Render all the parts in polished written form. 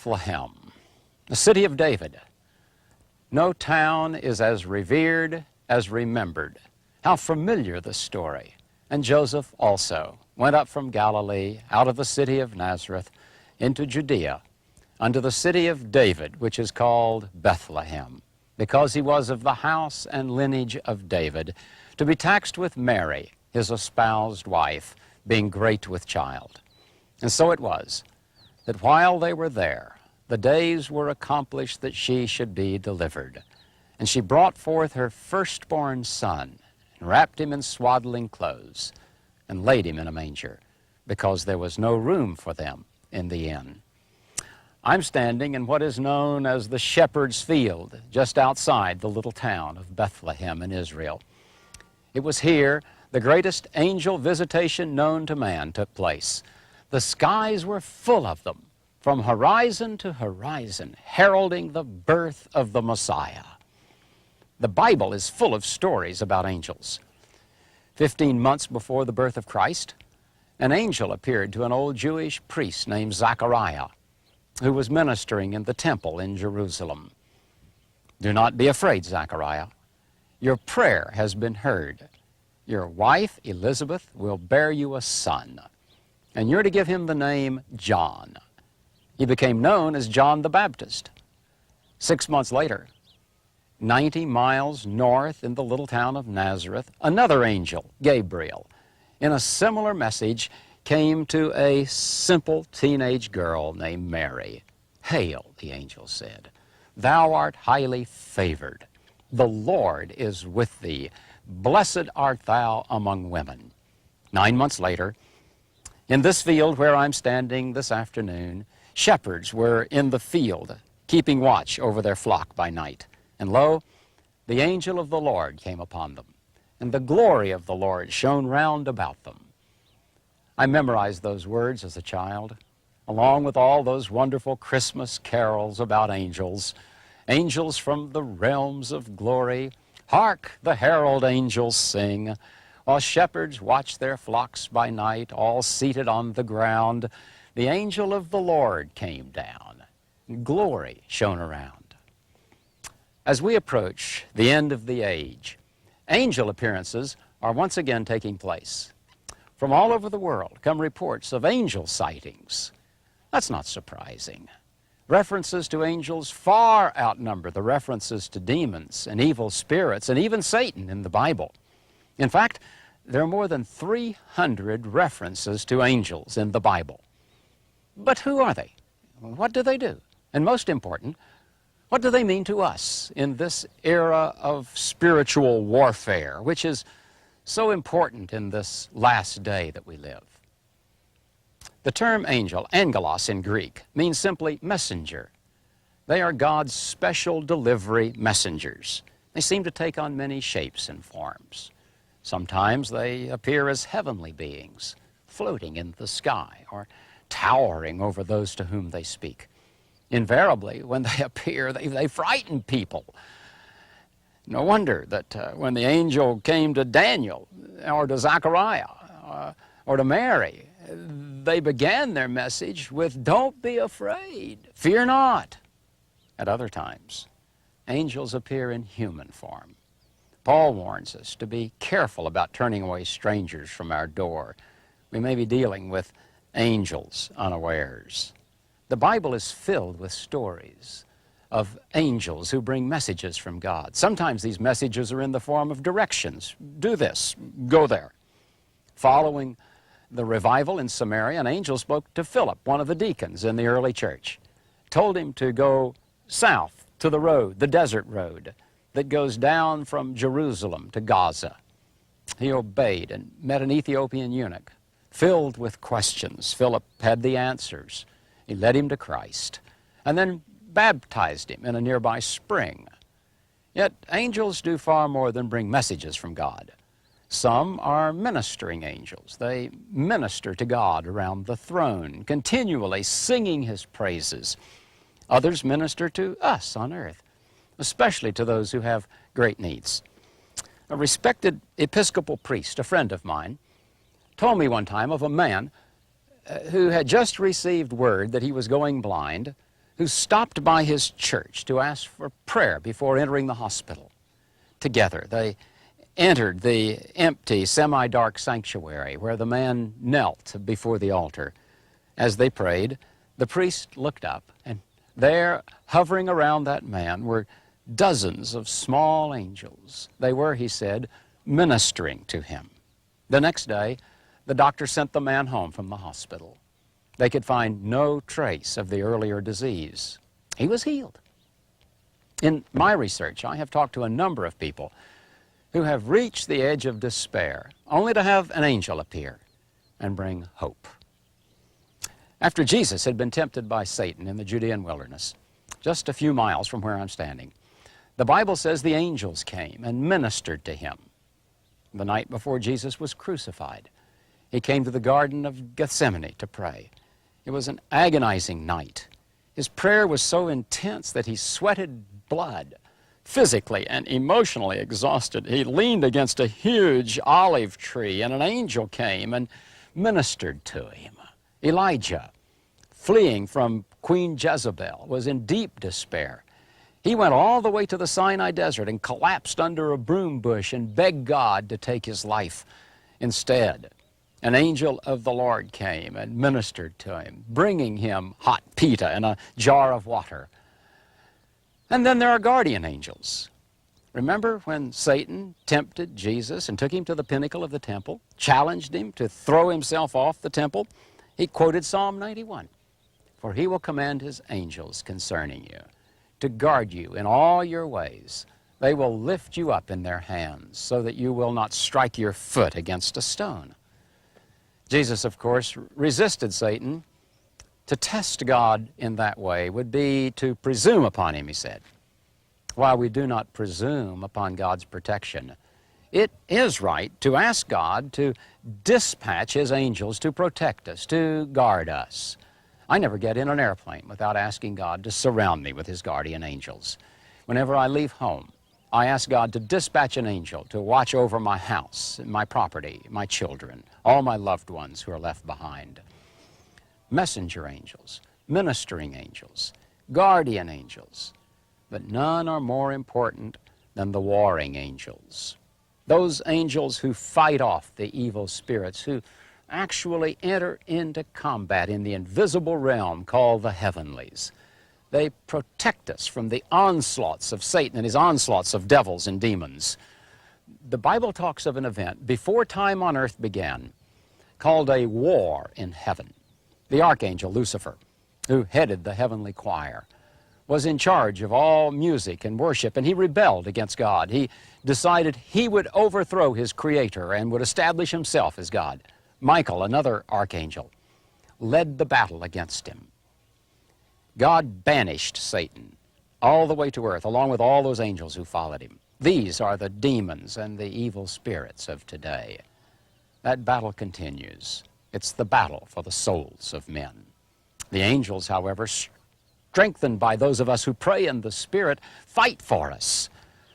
Bethlehem, the city of David. No town is as revered as remembered. How familiar the story. And Joseph also went up from Galilee, out of the city of Nazareth, into Judea, unto the city of David, which is called Bethlehem, because he was of the house and lineage of David, to be taxed with Mary, his espoused wife, being great with child. And so it was, that while they were there, the days were accomplished that she should be delivered. And she brought forth her firstborn son, and wrapped him in swaddling clothes, and laid him in a manger, because there was no room for them in the inn. I'm standing in what is known as the Shepherd's Field, just outside the little town of Bethlehem in Israel. It was here the greatest angel visitation known to man took place. The skies were full of them, from horizon to horizon, heralding the birth of the Messiah. The Bible is full of stories about angels. 15 months before the birth of Christ, an angel appeared to an old Jewish priest named Zechariah, who was ministering in the temple in Jerusalem. Do not be afraid, Zechariah. Your prayer has been heard. Your wife, Elizabeth, will bear you a son, and you're to give him the name John. He became known as John the Baptist. 6 months later, 90 miles north in the little town of Nazareth, another angel, Gabriel, in a similar message, came to a simple teenage girl named Mary. Hail, the angel said, thou art highly favored. The Lord is with thee. Blessed art thou among women. 9 months later, in this field where I'm standing this afternoon, shepherds were in the field, keeping watch over their flock by night. And lo, the angel of the Lord came upon them, and the glory of the Lord shone round about them. I memorized those words as a child, along with all those wonderful Christmas carols about angels, angels from the realms of glory. Hark, the herald angels sing, while shepherds watch their flocks by night, all seated on the ground. The angel of the Lord came down, and glory shone around. As we approach the end of the age, angel appearances are once again taking place. From all over the world come reports of angel sightings. That's not surprising. References to angels far outnumber the references to demons and evil spirits and even Satan in the Bible. In fact, there are more than 300 references to angels in the Bible. But who are they? What do they do? And most important, what do they mean to us in this era of spiritual warfare, which is so important in this last day that we live? The term angel, angelos in Greek, means simply messenger. They are God's special delivery messengers. They seem to take on many shapes and forms. Sometimes they appear as heavenly beings, floating in the sky or towering over those to whom they speak. Invariably, when they appear, they frighten people. No wonder that when the angel came to Daniel or to Zechariah or to Mary, they began their message with, "Don't be afraid, fear not." At other times, angels appear in human form. Paul warns us to be careful about turning away strangers from our door. We may be dealing with angels unawares. The Bible is filled with stories of angels who bring messages from God. Sometimes these messages are in the form of directions. Do this, go there. Following the revival in Samaria, an angel spoke to Philip, one of the deacons in the early church, told him to go south to the road, the desert road, that goes down from Jerusalem to Gaza. He obeyed and met an Ethiopian eunuch, filled with questions. Philip had the answers. He led him to Christ, and then baptized him in a nearby spring. Yet angels do far more than bring messages from God. Some are ministering angels. They minister to God around the throne, continually singing His praises. Others minister to us on earth, especially to those who have great needs. A respected Episcopal priest, a friend of mine, told me one time of a man who had just received word that he was going blind, who stopped by his church to ask for prayer before entering the hospital. Together, they entered the empty, semi-dark sanctuary where the man knelt before the altar. As they prayed, the priest looked up, and there, hovering around that man, were dozens of small angels. They were, he said, ministering to him. The next day, the doctor sent the man home from the hospital. They could find no trace of the earlier disease. He was healed. In my research, I have talked to a number of people who have reached the edge of despair, only to have an angel appear and bring hope. After Jesus had been tempted by Satan in the Judean wilderness, just a few miles from where I'm standing, the Bible says the angels came and ministered to him. The night before Jesus was crucified, he came to the Garden of Gethsemane to pray. It was an agonizing night. His prayer was so intense that he sweated blood. Physically and emotionally exhausted, he leaned against a huge olive tree, and an angel came and ministered to him. Elijah, fleeing from Queen Jezebel, was in deep despair. He went all the way to the Sinai desert and collapsed under a broom bush and begged God to take his life. Instead, an angel of the Lord came and ministered to him, bringing him hot pita and a jar of water. And then there are guardian angels. Remember when Satan tempted Jesus and took him to the pinnacle of the temple, challenged him to throw himself off the temple? He quoted Psalm 91, "For he will command his angels concerning you, to guard you in all your ways. They will lift you up in their hands, so that you will not strike your foot against a stone." Jesus, of course, resisted Satan. To test God in that way would be to presume upon him, he said. While we do not presume upon God's protection, it is right to ask God to dispatch his angels to protect us, to guard us. I never get in an airplane without asking God to surround me with his guardian angels. Whenever I leave home, I ask God to dispatch an angel to watch over my house, my property, my children, all my loved ones who are left behind. Messenger angels, ministering angels, guardian angels, but none are more important than the warring angels. Those angels who fight off the evil spirits, who actually enter into combat in the invisible realm called the heavenlies. They protect us from the onslaughts of Satan and his onslaughts of devils and demons. The Bible talks of an event before time on earth began called a war in heaven. The archangel Lucifer, who headed the heavenly choir, was in charge of all music and worship, and he rebelled against God. He decided he would overthrow his creator and would establish himself as God. Michael, another archangel, led the battle against him. God banished Satan all the way to earth, along with all those angels who followed him. These are the demons and the evil spirits of today. That battle continues. It's the battle for the souls of men. The angels, however, strengthened by those of us who pray in the Spirit, fight for us.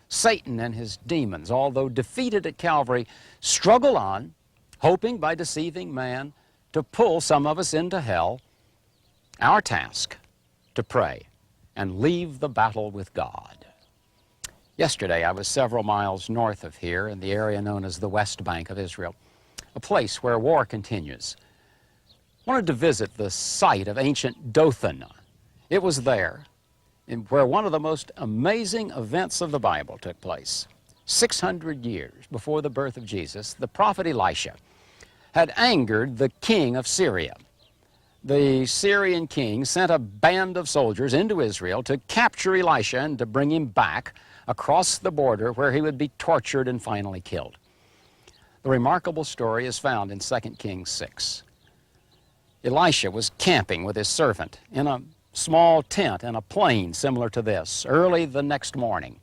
Satan and his demons, although defeated at Calvary, struggle on, hoping by deceiving man to pull some of us into hell. Our task, to pray and leave the battle with God. Yesterday, I was several miles north of here in the area known as the West Bank of Israel, a place where war continues. I wanted to visit the site of ancient Dothan. It was there where one of the most amazing events of the Bible took place. 600 years before the birth of Jesus, the prophet Elisha had angered the king of Syria. The Syrian king sent a band of soldiers into Israel to capture Elisha and to bring him back across the border where he would be tortured and finally killed. The remarkable story is found in 2 Kings 6. Elisha was camping with his servant in a small tent in a plain similar to this. Early the next morning,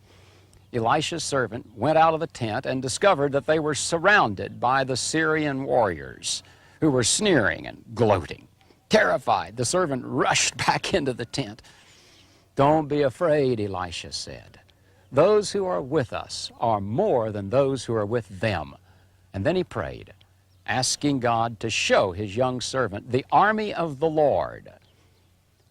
Elisha's servant went out of the tent and discovered that they were surrounded by the Syrian warriors who were sneering and gloating. Terrified, the servant rushed back into the tent. "Don't be afraid," Elisha said. "Those who are with us are more than those who are with them." And then he prayed, asking God to show his young servant the army of the Lord.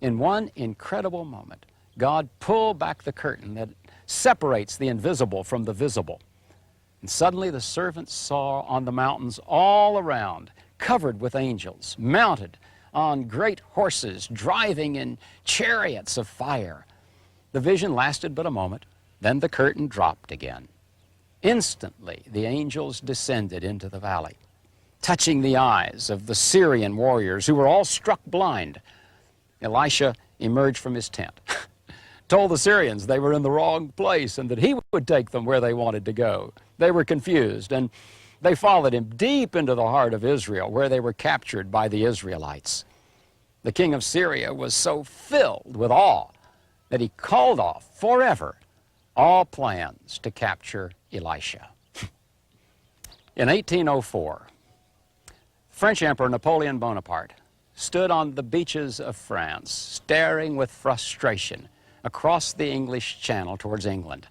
In one incredible moment, God pulled back the curtain that separates the invisible from the visible. And suddenly the servants saw on the mountains all around, covered with angels, mounted on great horses, driving in chariots of fire. The vision lasted but a moment, then the curtain dropped again. Instantly the angels descended into the valley, touching the eyes of the Syrian warriors who were all struck blind. Elisha emerged from his tent, told the Syrians they were in the wrong place and that he would take them where they wanted to go. They were confused, and they followed him deep into the heart of Israel, where they were captured by the Israelites. The king of Syria was so filled with awe that he called off forever all plans to capture Elisha. In 1804, French Emperor Napoleon Bonaparte stood on the beaches of France, staring with frustration across the English Channel towards England.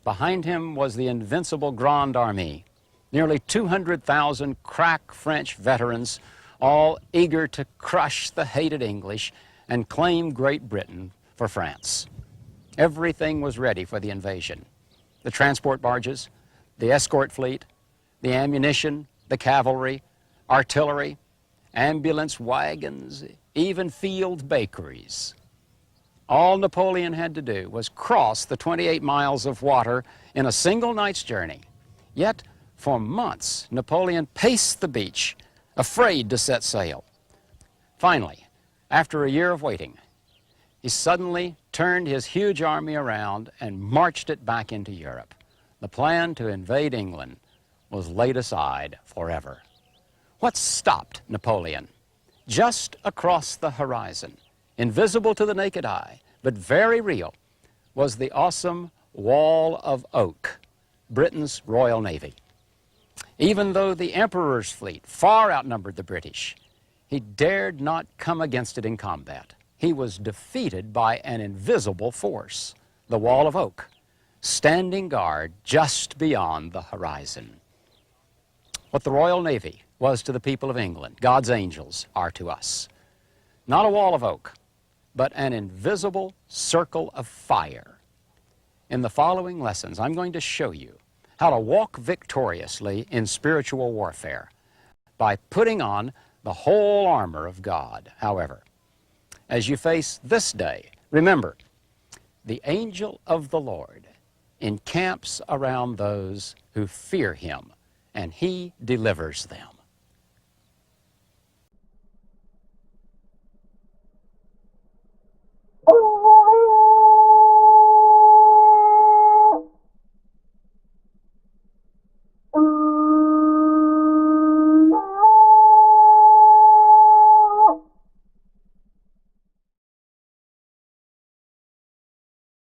Behind him was the invincible Grande Armée, nearly 200,000 crack French veterans, all eager to crush the hated English and claim Great Britain for France. Everything was ready for the invasion. The transport barges, the escort fleet, the ammunition, the cavalry, artillery, ambulance wagons, even field bakeries. All Napoleon had to do was cross the 28 miles of water in a single night's journey. Yet, for months, Napoleon paced the beach, afraid to set sail. Finally, after a year of waiting, he suddenly turned his huge army around and marched it back into Europe. The plan to invade England was laid aside forever. What stopped Napoleon? Just across the horizon, invisible to the naked eye, but very real, was the awesome Wall of Oak, Britain's Royal Navy. Even though the Emperor's fleet far outnumbered the British, he dared not come against it in combat. He was defeated by an invisible force, the Wall of Oak, standing guard just beyond the horizon. What the Royal Navy was to the people of England, God's angels are to us. Not a wall of oak, but an invisible circle of fire. In the following lessons, I'm going to show you how to walk victoriously in spiritual warfare by putting on the whole armor of God. However, as you face this day, remember, the angel of the Lord encamps around those who fear him, and he delivers them.